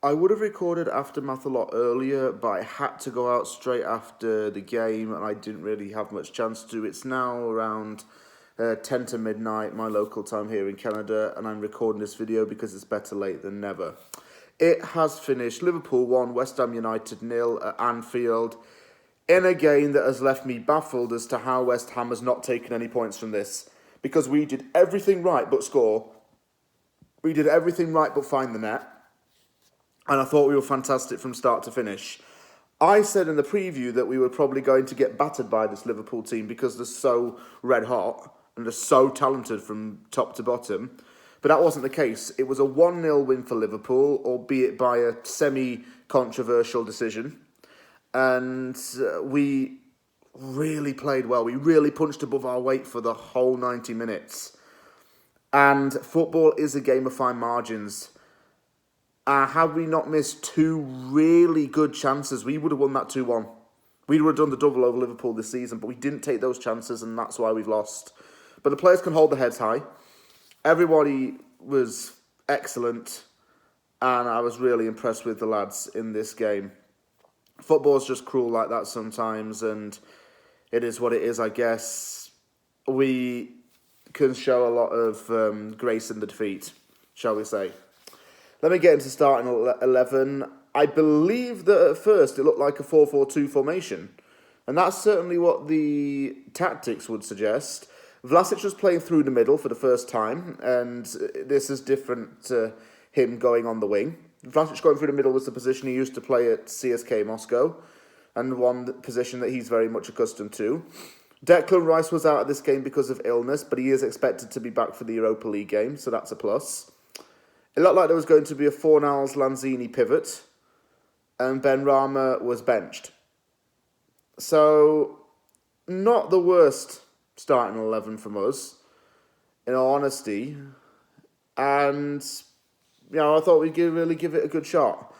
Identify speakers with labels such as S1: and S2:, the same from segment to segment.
S1: I would have recorded Aftermath a lot earlier, but I had to go out straight after the game, and I didn't really have much chance to. It's now around 10 to midnight, my local time here in Canada, and I'm recording this video because it's better late than never. It has finished Liverpool 1, West Ham United 0 at Anfield, in a game that has left me baffled as to how West Ham has not taken any points from this. Because we did everything right but score. We did everything right but find the net. And I thought we were fantastic from start to finish. I said in the preview that we were probably going to get battered by this Liverpool team because they're so red hot and they're so talented from top to bottom. But that wasn't the case. It was a 1-0 win for Liverpool, albeit by a semi-controversial decision. And we really played well. We really punched above our weight for the whole 90 minutes. And football is a game of fine margins. Had we not missed two really good chances, we would have won that 2-1. We would have done the double over Liverpool this season, but we didn't take those chances, and that's why we've lost. But the players can hold their heads high. Everybody was excellent, and I was really impressed with the lads in this game. Football's just cruel like that sometimes, and it is what it is, I guess. We can show a lot of grace in the defeat, shall we say. Let me get into starting 11. I believe that at first it looked like a 4-4-2 formation, and that's certainly what the tactics would suggest. Vlasic was playing through the middle for the first time, and this is different to him going on the wing. Vlasic going through the middle was the position he used to play at CSK Moscow, and one position that he's very much accustomed to. Declan Rice was out of this game because of illness, but he is expected to be back for the Europa League game, so that's a plus. It looked like there was going to be a Fornals Lanzini pivot, and Ben Rama was benched. So, not the worst starting 11 from us, in all honesty. And, I thought we'd really give it a good shot.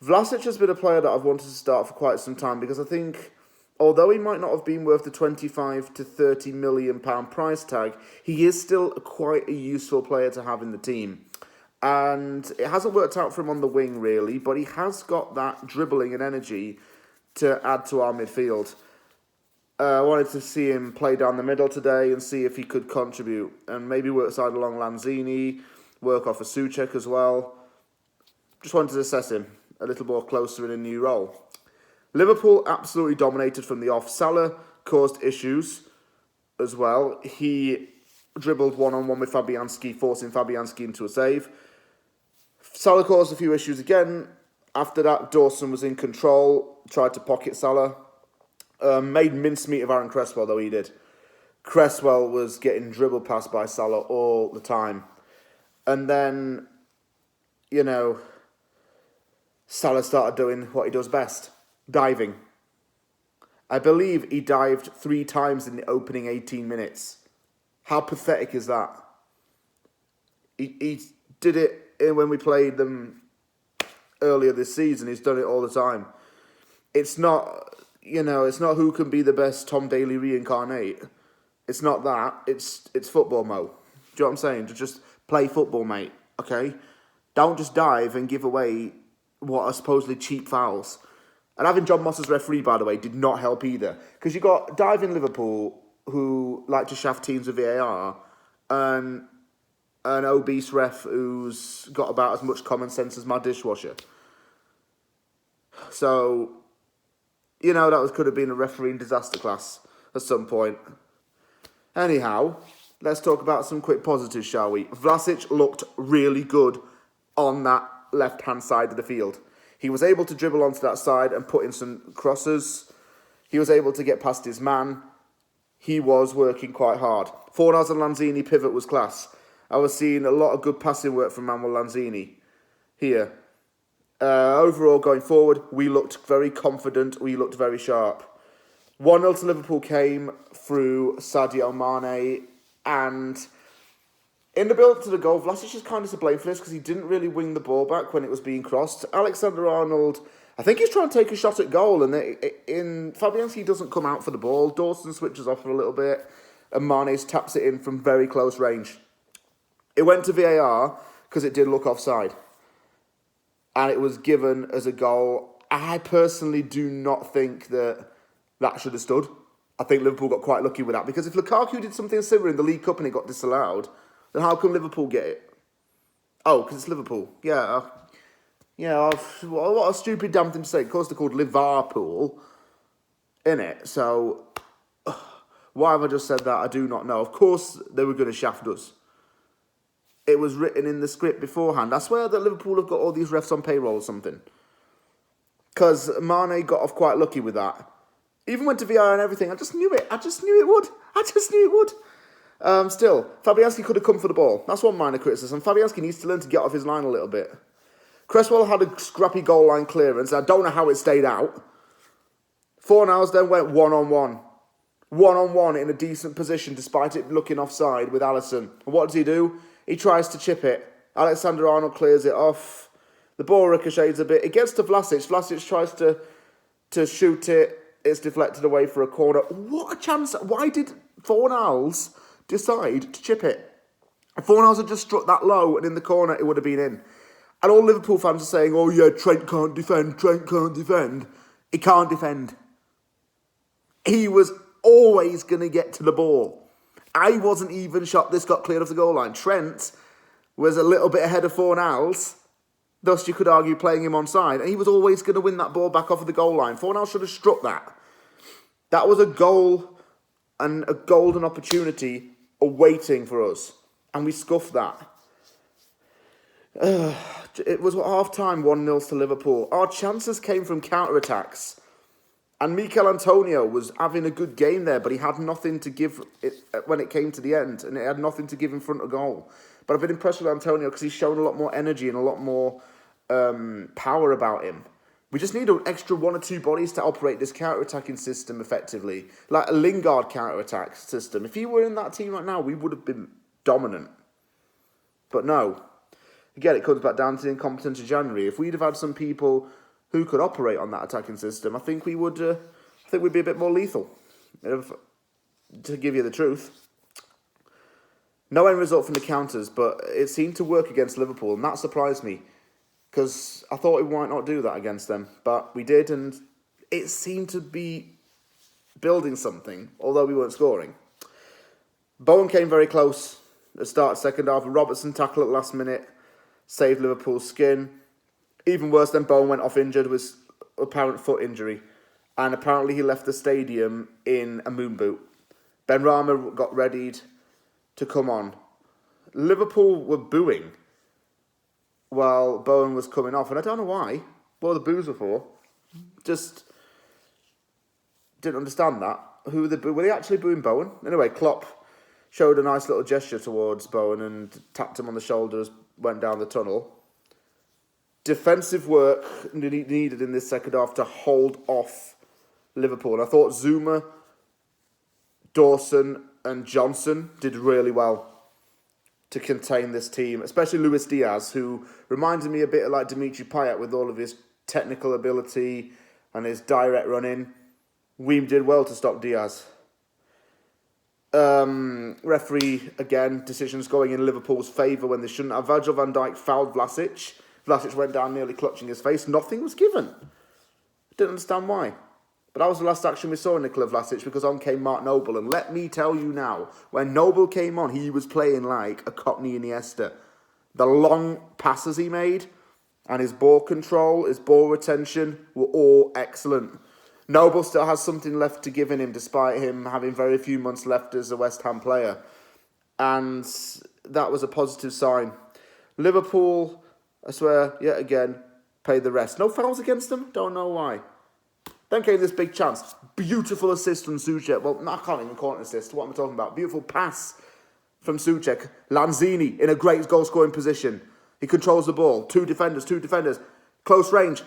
S1: Vlasic has been a player that I've wanted to start for quite some time because I think, although he might not have been worth the 25 to 30 million pound price tag, he is still quite a useful player to have in the team. And it hasn't worked out for him on the wing, really, but he has got that dribbling and energy to add to our midfield. I wanted to see him play down the middle today and see if he could contribute. And maybe work side along Lanzini, work off a Souček as well. Just wanted to assess him a little more closer in a new role. Liverpool absolutely dominated from the off. Salah caused issues as well. He dribbled one-on-one with Fabianski, forcing Fabianski into a save. Salah caused a few issues again. After that, Dawson was in control, tried to pocket Salah. Made mincemeat of Aaron Cresswell, though he did. Cresswell was getting dribbled past by Salah all the time. And then, Salah started doing what he does best, diving. I believe he dived 3 times in the opening 18 minutes. How pathetic is that? He did it when we played them earlier this season. He's done it all the time. It's not, it's not who can be the best Tom Daly reincarnate. It's not that. It's football, Mo. Do you know what I'm saying? Just play football, mate. Okay? Don't just dive and give away what are supposedly cheap fouls. And having John Moss as referee, by the way, did not help either. Because you got diving Liverpool who like to shaft teams with VAR, and an obese ref who's got about as much common sense as my dishwasher. So, that could have been a refereeing disaster class at some point. Anyhow, let's talk about some quick positives, shall we? Vlasic looked really good on that left-hand side of the field. He was able to dribble onto that side and put in some crosses. He was able to get past his man. He was working quite hard. Fornals and Lanzini pivot was class. I was seeing a lot of good passing work from Manuel Lanzini here. Overall, going forward, we looked very confident. We looked very sharp. 1-0 to Liverpool came through Sadio Mane, and in the build to the goal, Vlasic is kind of to blame for this because he didn't really wing the ball back when it was being crossed. Alexander-Arnold, I think he's trying to take a shot at goal, and in Fabianski doesn't come out for the ball. Dawson switches off for a little bit, and Mane taps it in from very close range. It went to VAR because it did look offside. and it was given as a goal. I personally do not think that should have stood. I think Liverpool got quite lucky with that, because if Lukaku did something similar in the League Cup and it got disallowed, then how come Liverpool get it? Oh, because it's Liverpool. Yeah. What a stupid damn thing to say. Of course, they're called Liverpool, innit? So, why have I just said that? I do not know. Of course, they were going to shaft us. It was written in the script beforehand. I swear that Liverpool have got all these refs on payroll or something. Because Mane got off quite lucky with that. Even went to VAR and everything. I just knew it. I just knew it would. Still, Fabianski could have come for the ball. That's one minor criticism. Fabianski needs to learn to get off his line a little bit. Cresswell had a scrappy goal line clearance. I don't know how it stayed out. Fornals then went one-on-one. One-on-one in a decent position despite it looking offside with Alisson. And what does he do? He tries to chip it. Alexander-Arnold clears it off. The ball ricochets a bit. It gets to Vlasic. Vlasic tries to shoot it. It's deflected away for a corner. What a chance. Why did Fornals decide to chip it? If Fornals had just struck that low and in the corner, it would have been in. And all Liverpool fans are saying, oh yeah, Trent can't defend. He can't defend. He was always going to get to the ball. I wasn't even shocked this got cleared off the goal line. Trent was a little bit ahead of Fornals. Thus, you could argue playing him onside. And he was always going to win that ball back off of the goal line. Fornals should have struck that. That was a goal and a golden opportunity awaiting for us. And we scuffed that. It was half-time, 1-0 to Liverpool. Our chances came from counter-attacks. And Mikel Antonio was having a good game there, but he had nothing to give it when it came to the end. And it had nothing to give in front of goal. But I've been impressed with Antonio because he's shown a lot more energy and a lot more power about him. We just need an extra one or two bodies to operate this counter-attacking system effectively. Like a Lingard counter-attack system. If he were in that team right now, we would have been dominant. But no. Again, it comes back down to the incompetence of January. If we'd have had some people who could operate on that attacking system, I think we would. I think we'd be a bit more lethal. To give you the truth. No end result from the counters, but it seemed to work against Liverpool, and that surprised me. Because I thought we might not do that against them. But we did, and it seemed to be building something, although we weren't scoring. Bowen came very close at the start of the second half. Robertson tackled at last minute, saved Liverpool's skin. Even worse than Bowen went off injured with apparent foot injury. And apparently he left the stadium in a moon boot. Benrahma got readied to come on. Liverpool were booing while Bowen was coming off. And I don't know why. What the boos were for. Just didn't understand that. Who were they actually booing Bowen? Anyway, Klopp showed a nice little gesture towards Bowen and tapped him on the shoulders, went down the tunnel. Defensive work needed in this second half to hold off Liverpool. And I thought Zuma, Dawson and Johnson did really well to contain this team, especially Luis Diaz, who reminded me a bit like Dimitri Payet with all of his technical ability and his direct running. Weem did well to stop Diaz. Referee, again, decisions going in Liverpool's favour when they shouldn't have. Virgil van Dijk fouled Vlasic. Vlasic went down nearly clutching his face. Nothing was given. Didn't understand why. But that was the last action we saw in Nikola Vlasic, because on came Mark Noble. And let me tell you now, when Noble came on, he was playing like a Cockney Iniesta. The long passes he made and his ball control, his ball retention were all excellent. Noble still has something left to give in him, despite him having very few months left as a West Ham player. And that was a positive sign. Liverpool, I swear, yet again, paid the rest. No fouls against them? Don't know why. Then came this big chance. Beautiful assist from Souček. Well, I can't even call it an assist. What am I talking about? Beautiful pass from Souček. Lanzini in a great goal-scoring position. He controls the ball. Two defenders. Close range.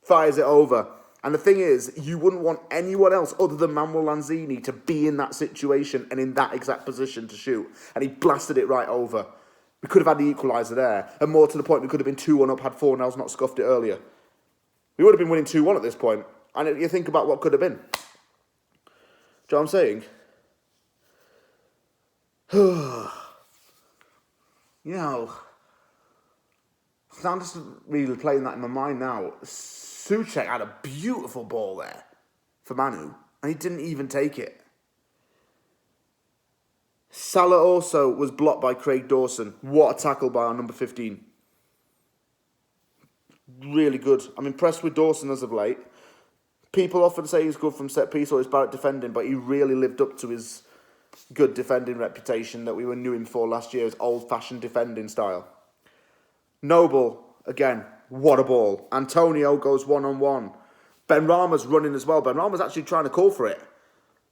S1: Fires it over. And the thing is, you wouldn't want anyone else other than Manuel Lanzini to be in that situation and in that exact position to shoot. And he blasted it right over. We could have had the equaliser there. And more to the point, we could have been 2-1 up had Fornals not scuffed it earlier. We would have been winning 2-1 at this point. And you think about what could have been. Do you know what I'm saying? You know, I'm just really playing that in my mind now. Souček had a beautiful ball there for Manu, and he didn't even take it. Salah also was blocked by Craig Dawson. What a tackle by our number 15. Really good. I'm impressed with Dawson as of late. People often say he's good from set piece or he's bad at defending, but he really lived up to his good defending reputation that we knew him for last year, his old-fashioned defending style. Noble, again, what a ball. Antonio goes one-on-one. Benrahma's running as well. Benrahma's actually trying to call for it.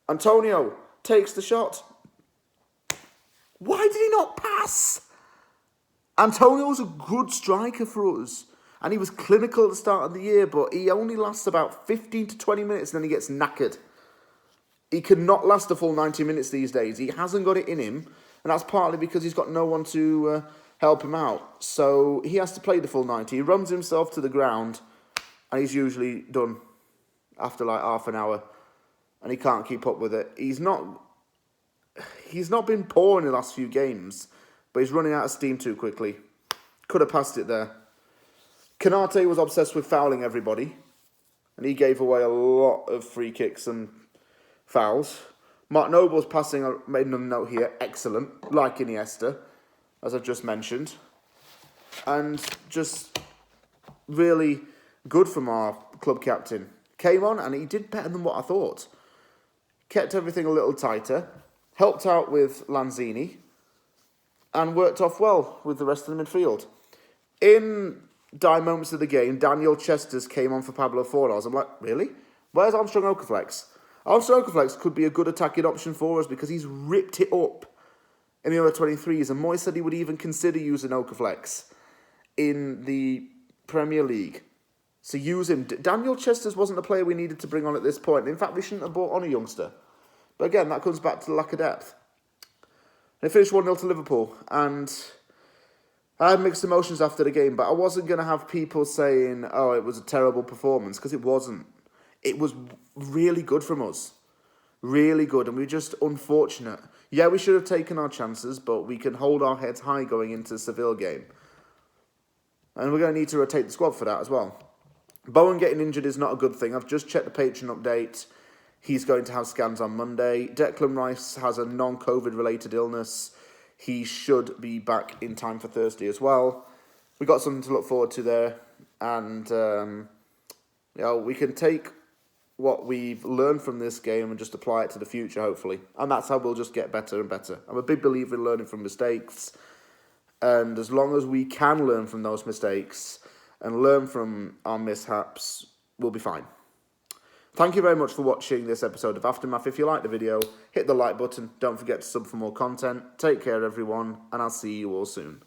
S1: Antonio takes the shot. Why did he not pass? Antonio's a good striker for us. And he was clinical at the start of the year, but he only lasts about 15 to 20 minutes and then he gets knackered. He cannot last a full 90 minutes these days. He hasn't got it in him, and that's partly because he's got no one to help him out. So he has to play the full 90. He runs himself to the ground, and he's usually done after like half an hour, and he can't keep up with it. He's not been poor in the last few games, but he's running out of steam too quickly. Could have passed it there. Kanate was obsessed with fouling everybody, and he gave away a lot of free kicks and fouls. Mark Noble's passing, I made another note here, excellent, like Iniesta, as I've just mentioned. And just really good from our club captain. Came on and he did better than what I thought. Kept everything a little tighter, helped out with Lanzini, and worked off well with the rest of the midfield. In dire moments of the game, Daniel Chesters came on for Pablo Fornals. I'm like, really? Where's Armstrong Okaflex? Armstrong Okaflex could be a good attacking option for us because he's ripped it up in the under-23s. And Moyes said he would even consider using Okaflex in the Premier League. So use him. Daniel Chesters wasn't a player we needed to bring on at this point. In fact, we shouldn't have brought on a youngster. But again, that comes back to the lack of depth. They finished 1-0 to Liverpool. And I had mixed emotions after the game, but I wasn't going to have people saying, oh, it was a terrible performance, because it wasn't. It was really good from us. Really good, and we were just unfortunate. Yeah, we should have taken our chances, but we can hold our heads high going into the Seville game. And we're going to need to rotate the squad for that as well. Bowen getting injured is not a good thing. I've just checked the Patreon update. He's going to have scans on Monday. Declan Rice has a non-COVID related illness. He should be back in time for Thursday as well. We've got something to look forward to there. And, we can take what we've learned from this game and just apply it to the future, hopefully. And that's how we'll just get better and better. I'm a big believer in learning from mistakes. And as long as we can learn from those mistakes and learn from our mishaps, we'll be fine. Thank you very much for watching this episode of Aftermath. If you liked the video, hit the like button. Don't forget to sub for more content. Take care, everyone, and I'll see you all soon.